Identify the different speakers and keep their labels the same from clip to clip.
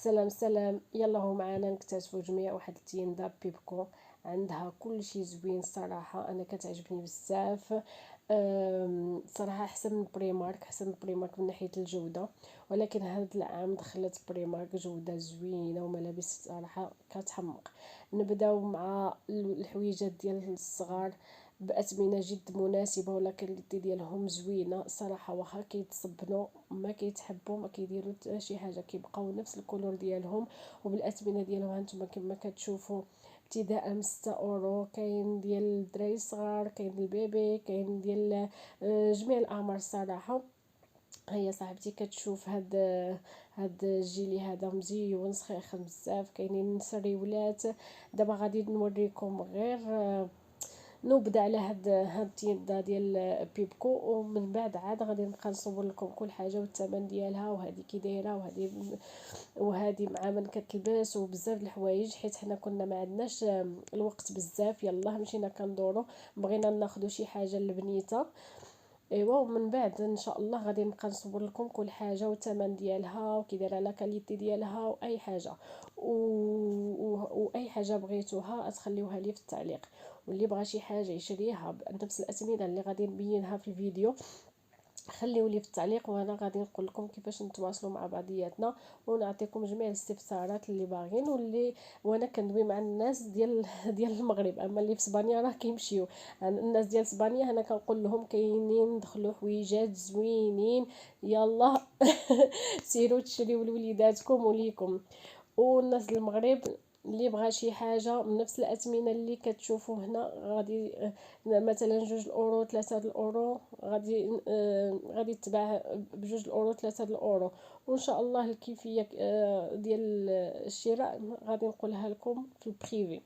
Speaker 1: سلام سلام، يلا هو معانا نكتشفوا جميع واحد التيندا بيبكو. عندها كل شيء زوين صراحة، انا كتعجبني بزاف. صراحة احسن من بريمارك، احسن من بريمارك من ناحية الجودة. ولكن هذا العام دخلت بريمارك جودة زوينة وملابس صراحة كتحمق. نبداو مع الحويجات ديال الصغار بأثمنة جد مناسبة، ولا كاليتي ديالهم زوينة صراحة. واخا كيتصبنوا ما كيتحبوا ما كيديروا حتى شي حاجة، كيبقاو نفس الكولور ديالهم وبالأثمنة ديالهم. هانتوما كما كتشوفوا ابتداء من 6 اورو. كاين ديال الدراري الصغار، كاين البيبي، كاين ديال جميع الاعمار الصراحه. هي صاحبتي كتشوف هاد الجيلي هذا مزيون صخيخ بزاف. كاينين سريولات. دابا غادي نوريكم غير نبدا على هاد التيندا ديال بيبكو، ومن بعد عاد غادي نبقى نصور لكم كل حاجه والثمن ديالها، وهذه كي دايره، وهذه مع من كتلبس، وبزاف د الحوايج. حيت حنا كنا ما عندناش الوقت بزاف، يلا مشينا كندورو، بغينا ناخذ شي حاجه لبنيته. ايوا ومن بعد ان شاء الله غادي نبقى نصور لكم كل حاجه والثمن ديالها وكي دايره لا كاليتي ديالها واي حاجه. واي حاجه بغيتوها تخليوها لي في التعليق، واللي بغى شي حاجه يشريها بنفس الاثمنه اللي غادي نبينها في الفيديو خليو لي في التعليق، وانا غادي نقول لكم كيفاش نتواصلوا مع بعضياتنا، ونعطيكم جميع الاستفسارات اللي باغين. وانا كندوي مع الناس ديال ديال المغرب، اما اللي في اسبانيا راه كيمشيو. الناس ديال اسبانيا انا كنقول لهم كاينين دخلوا حويجات زوينين، يلا سيروا تشريو لوليداتكم وليكم. والناس ديال المغرب اللي بغى شي حاجه من نفس الاثمنه اللي كتشوفوا هنا، غادي مثلا 2 الاورو 3 الاورو غادي تباع ب2 الاورو 3 الاورو. وان شاء الله الكيفيه ديال الشراء غادي نقولها لكم في البريفي.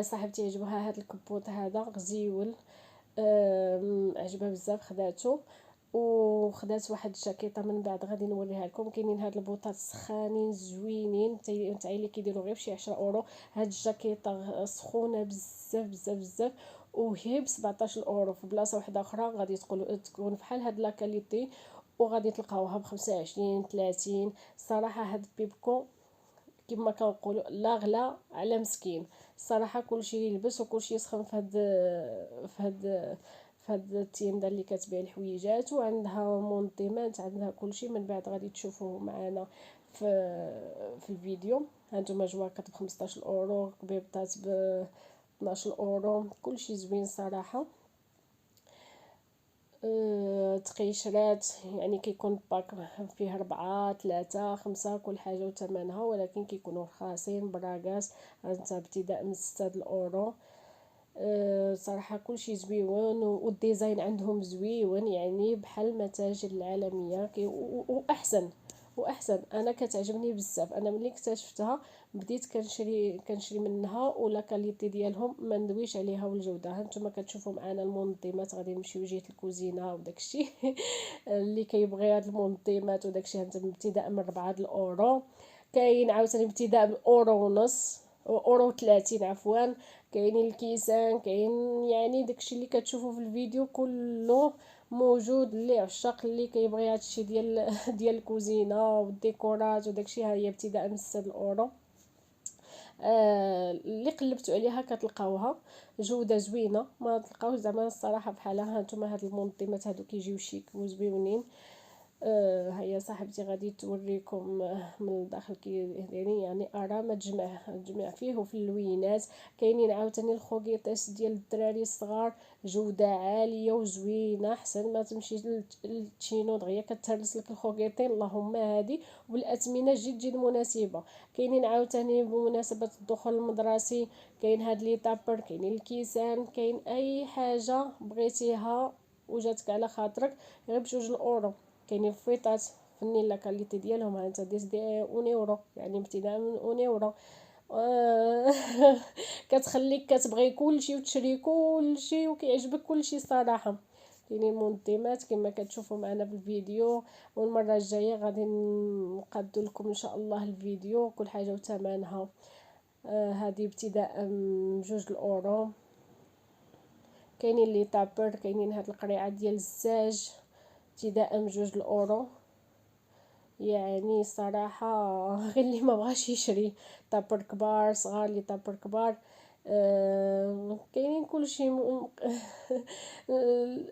Speaker 1: صاحبتي عجبها هذا الكبوت هذا غزيول. عجبها بزاف خداتو، وخدات واحد الجاكيطه من بعد غادي نوريها لكم. كاينين هاد البوطات سخانين زوينين نتاعي اللي كيديروا غير بشي 10 اورو. هاد الجاكيطه سخونه بزاف بزاف بزاف، وهي ب17 اورو. في بلاصه واحده اخرى غادي تكون بحال هاد لاكاليتي وغادي تلقاوها ب25 30. صراحه هاد بيبكو كما كنقولوا لا غلا على مسكين. الصراحه كلشي يلبس وكلشي يسخن في هاد التيندا اللي كتبيع الحويجات، وعندها مونطيمات، عندها كلشي. من بعد غادي تشوفوه معنا في الفيديو. هانتوما جواكط ب15 اورو، كبيبطات ب12 اورو، كلشي زوين صراحه. تقيشرات يعني كيكون باك فيه 4 3 5 كل حاجة وثمنها، ولكن كيكونوا رخاصين براكاس. انت ابتداء من 6 الاورو. صراحة كلشي زويون، والديزاين عندهم زويون يعني بحال المتاجر العالمية. واحسن انا كتعجبني بزاف. انا ملي اكتشفتها بديت كنشري منها، ولا كاليتي ديالهم ما ندويش عليها، والجوده هانتوما كتشوفوا معنا المنظمات. غادي نمشيو جهه الكوزينه وداكشي اللي كيبغي هاد المنظمات وداكشي هانتوما ابتداء من 4 الاورو. كاين عاوتاني ابتداء من اورو ونص، اورو 30 عفوا. كاينين الكيسان، كاين يعني داكشي اللي كتشوفوا في الفيديو كله موجود. اللي عشاق اللي كيبغي هادشي ديال الكوزينه والديكورات وداكشي، ها هي ابتداء من 6 الاورو. اللي قلبتوا عليها كتلقاوها جوده زوينه، ما تلقاوش زعما الصراحه بحالها. هانتوما هاد المنظمات هادو كيجيو شيك وزويونين. هيا صاحبتي غادي توريكم من الداخل كي يعني ارى ما تجمع فيه. وفي اللوينات كاينين عاوتاني الخوغيطيس ديال الدراري الصغار، جوده عاليه وزوينه. احسن ما تمشي للتشينو دغيا كتهرس لك الخوغيطين، اللهم هادي وبالاثمنه جد مناسبه. كاينين عاوتاني بمناسبه الدخول المدرسي، كاين هاد لي طابر، كاينين الكيسان، كاين اي حاجه بغيتيها وجاتك على خاطرك غير ب2 الاورو. كاينين فويطات فنين لا كاليتي ديالهم، ها انت دي 1 اورو يعني ابتداء من 1 اورو. آه، كتخليك كتبغي كلشي وتشري كلشي وكيعجبك كلشي صراحه. كاينين منظمات كما كتشوفوا معنا في الفيديو. والمره الجايه غادي نقادو لكم ان شاء الله الفيديو كل حاجه وثمنها. هذه ابتداء من 2 الاورو. كاينين لي طابور، كاينين هاد القريعه ديال الزاج ابتداء من 2 الاورو. يعني الصراحه غير اللي ما بغاش يشري طابر كبار صغار لي طابر كبار. كاينين كلشي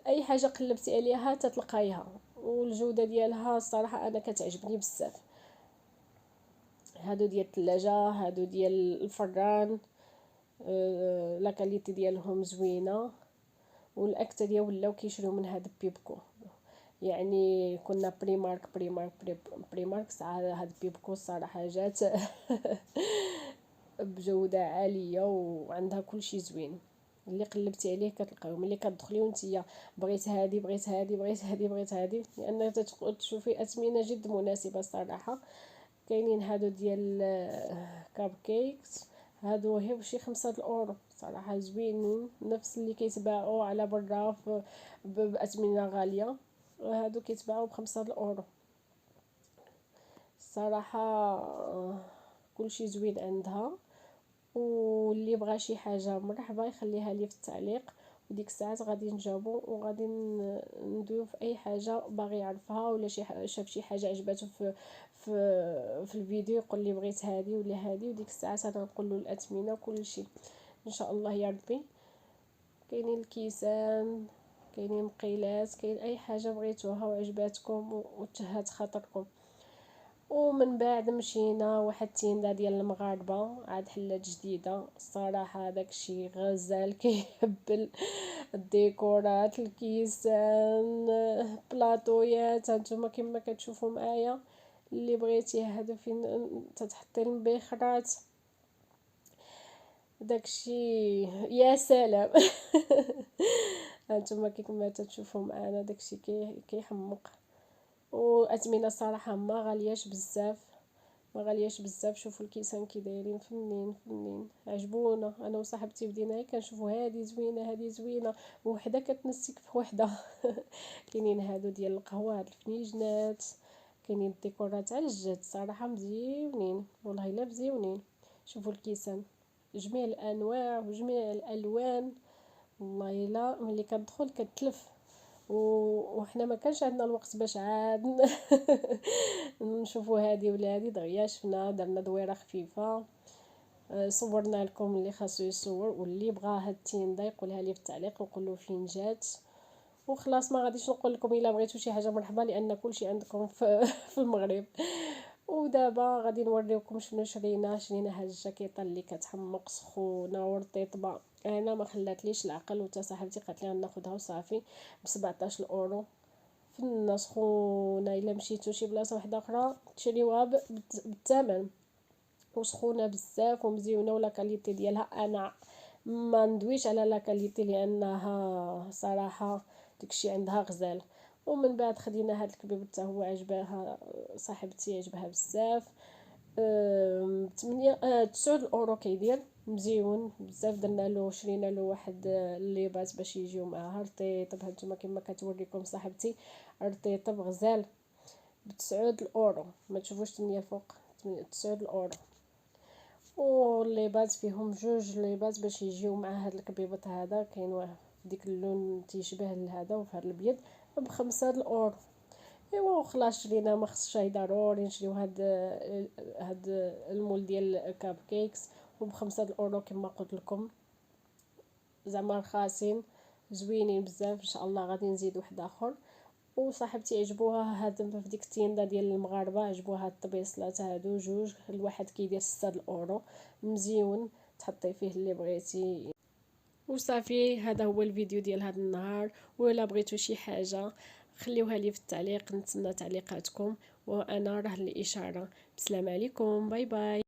Speaker 1: اي حاجه قلبتي عليها تتلقايها، والجوده ديالها الصراحه انا كتعجبني بزاف. هادو ديال الثلاجه، هادو ديال الفران، لا كاليتي ديالهم زوينه، والاكثريه ولاو كيشريو من هاد بيبكو. يعني كنا بريمارك ساعه هاد بيبكو الصراحه جات بجوده عاليه وعندها كلشي زوين. اللي قلبتي عليه كتلقاو، ملي كتدخلي وانتيا بغيت هادي بغيت هادي بغيت هادي بغيت هادي، لان تشوفي اثمنه جد مناسبه الصراحه. كاينين هادو ديال كاب كيكس، هادو غير بشي 5 اورو صراحه زوينين، نفس اللي كيتباعوا على برا باثمنه غاليه، هادو كيتباعوا ب5 اورو الصراحه. كلشي زوين عندها. واللي بغى شي حاجه مرحبا يخليها لي في التعليق، وديك الساعات غادي نجاوبو وغادي ندويو في اي حاجه باغي يعرفها، ولا شاف شي حاجه عجباتو في الفيديو يقول لي بغيت هذه ولا هذه، وديك الساعات انا نقول له الاثمنه وكل شيء ان شاء الله يا ربي. كاينين الكيسان، كاينين مقيلات، كاين اي حاجه بغيتوها وعجباتكم وتشهات خاطركم. ومن بعد مشينا واحد التيندا ديال المغاربه، عاد حلات جديده الصراحه، داكشي غزال كيهبل. الديكورات، الكيسان، بلاطويات، هانتوما كما كتشوفوا معايا. اللي بغيتي هادو فين تتحطي المبخرات، داكشي يا سلام. هانتوما كيما تتشوفوا معانا داكشي كيحمق. واثمنه صراحه ما غالياش بزاف، ما غالياش بزاف. شوفوا الكيسان كي دايرين فنين عجبونا. انا وصاحبتي بدينا غير كنشوفوا هذه زوينه هذه زوينه، وحده كتنسك في وحده. كاينين هادو ديال القهوه، هاد الفنيجنات، كاينين الديكورات على الجد صراحه مزيونين والله الا مزيونين. شوفوا الكيسان جميع الانواع وجميع الالوان، والله الا ملي كتدخل كتلف. وحنا ما كانش عندنا الوقت باش عاد نشوفوا هذه ولا هذه، دغيا شفنا درنا دويره خفيفه. صورنا لكم اللي خاصو يصور، واللي بغى هاد التيندا يقولها لي في التعليق نقول له فين جات. وخلاص ما غاديش نقول لكم الا بغيتوا شي حاجه مرحبا، لان كلشي عندكم في المغرب. ودابا غادي نوريكم شنو شرينا هاد الجاكيطه اللي كتحمق سخونه ورطيطبه. انا ما خلاتليش العقل، وتا صاحبتي قالت لي ناخذها وصافي ب 17 اورو. فنه سخونه، الا مشيتو شي بلاصه واحده اخرى تشريوها بالثمن. وسخونه بزاف ومزيونه، ولا كاليتي ديالها انا ما ندويش على لا كاليتي، لانها صراحه داكشي عندها غزال. ومن بعد خدينا هاد الكبيب حتى هو عجبها صاحبتي، عجبها بزاف. 9 اورو كيدير، مزيون بزاف. درنا له شرينا له واحد الليبات باش يجيو معاها رطيطب. هانتوما كما كتوريكم صاحبتي رطيطب غزال ب9 اورو، ما تشوفوش تنيا فوق 9 اورو. والليبات فيهم جوج ليبات باش يجيو مع هاد الكبيبط هذا، كاين واحد ديك اللون تيشبه لهذا وفي هذا الابيض ب5 اورو. ايوا وخلاص شرينا، ما خصش ضروري نشريو هاد المول ديال كاب كيكس، وب5 اورو كما قلت لكم زعما رخاصين زوينين بزاف. ان شاء الله غادي نزيد واحد اخر. وصاحبتي عجبوها هاد في ديك التيندا ديال المغاربه، عجبوها هاد الطبيصلات هادو جوج، الواحد كيدير 6 اورو، مزيون تحطي فيه اللي بغيتي. وصافي هذا هو الفيديو ديال هذا النهار. ولا بغيتو شي حاجه خليوها لي في التعليق، نتسنى تعليقاتكم، وانا راه الاشاره. بسلام عليكم، باي باي.